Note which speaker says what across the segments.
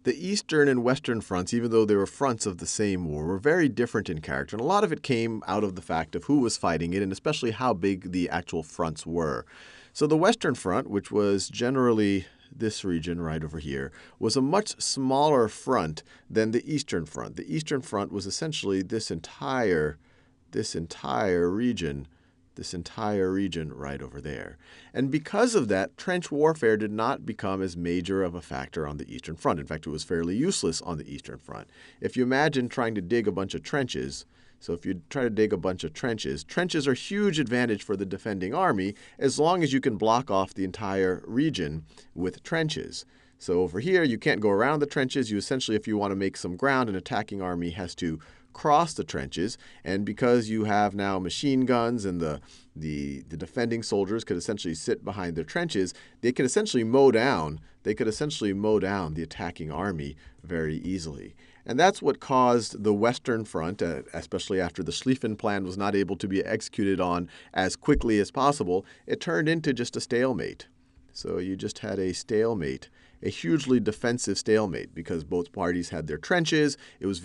Speaker 1: the Eastern and Western fronts, even though they were fronts of the same war, were very different in character. And a lot of it came out of the fact of who was fighting it and especially how big the actual fronts were. So the Western Front, which was generally this region right over here, was a much smaller front than the Eastern Front. The Eastern Front was essentially this entire region right over there. And because of that, trench warfare did not become as major of a factor on the Eastern Front. In fact, it was fairly useless on the Eastern Front. If you imagine trying to dig a bunch of trenches, so if you try to dig a bunch of trenches, trenches are a huge advantage for the defending army as long as you can block off the entire region with trenches. So over here, you can't go around the trenches. You essentially, if you want to make some ground, an attacking army has to cross the trenches, and because you have now machine guns and the defending soldiers could essentially sit behind their trenches, they could essentially mow down the attacking army very easily. And that's what caused the Western Front, especially after the Schlieffen Plan was not able to be executed on as quickly as possible, it turned into just a stalemate. So you just had a stalemate, a hugely defensive stalemate, because both parties had their trenches. It was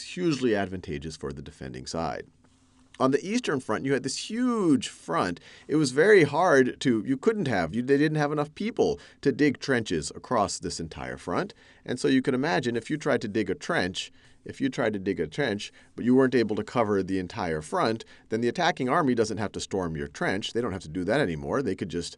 Speaker 1: hugely advantageous for the defending side. On the Eastern Front, you had this huge front. It was very hard to, they didn't have enough people to dig trenches across this entire front. And so you can imagine if you tried to dig a trench, but you weren't able to cover the entire front, then the attacking army doesn't have to storm your trench. They don't have to do that anymore. They could just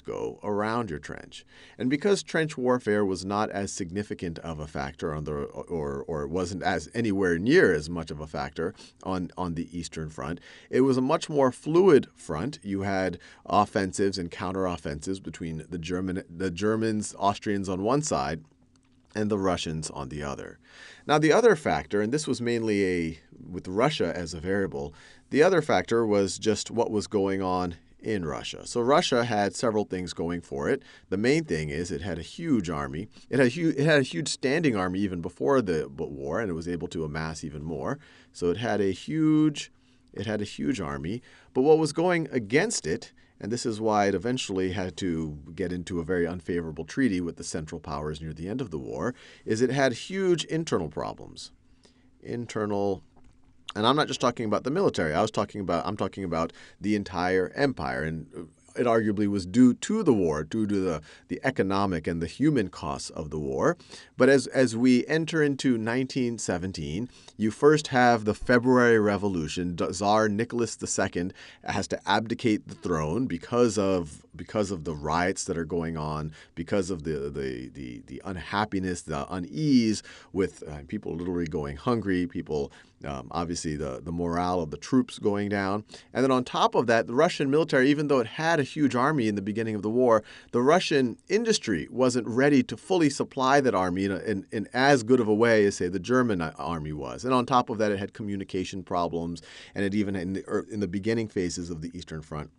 Speaker 1: go around your trench. And because trench warfare was not as significant of a factor or wasn't as anywhere near as much of a factor on the Eastern Front, it was a much more fluid front. You had offensives and counteroffensives between the Germans, Austrians on one side, and the Russians on the other. Now, the other factor, and this was mainly with Russia as a variable, the other factor was just what was going on in Russia. So Russia had several things going for it. The main thing is it had a huge army. It had a huge standing army even before the war, and it was able to amass even more. So it had a huge army. But what was going against it, and this is why it eventually had to get into a very unfavorable treaty with the Central Powers near the end of the war, is it had huge internal problems. And I'm not just talking about the military. I'm talking about the entire empire. And it arguably was due to the war, due to the economic and the human costs of the war. But as we enter into 1917, you first have the February Revolution. Tsar Nicholas II has to abdicate the throne because of the riots that are going on, because of the unhappiness, the unease with people literally going hungry, people obviously the morale of the troops going down. And then on top of that, the Russian military, even though it had a huge army in the beginning of the war, the Russian industry wasn't ready to fully supply that army in as good of a way as, say, the German army was. And on top of that, it had communication problems, and it even in the beginning phases of the Eastern Front,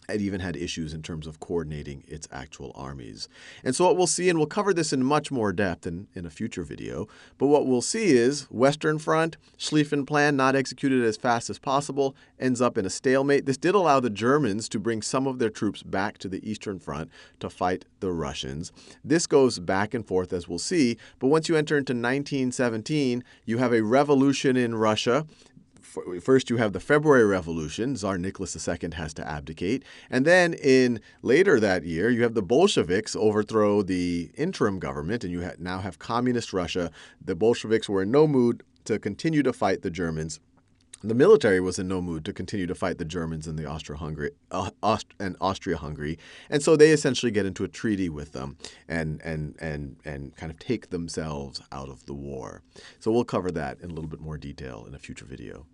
Speaker 1: it even had issues in terms of coordinating its actual armies. And so what we'll see, and we'll cover this in much more depth in a future video, but what we'll see is Western Front, Schlieffen Plan not executed as fast as possible, ends up in a stalemate. This did allow the Germans to bring some of their troops back to the Eastern Front to fight the Russians. This goes back and forth, as we'll see, but once you enter into 1917, you have a revolution in Russia. First, you have the February Revolution. Tsar Nicholas II has to abdicate. And then later that year, you have the Bolsheviks overthrow the interim government, and you now have communist Russia. The Bolsheviks were in no mood to continue to fight the Germans. The military was in no mood to continue to fight the Germans and the Austria-Hungary, and so they essentially get into a treaty with them and kind of take themselves out of the war. So we'll cover that in a little bit more detail in a future video.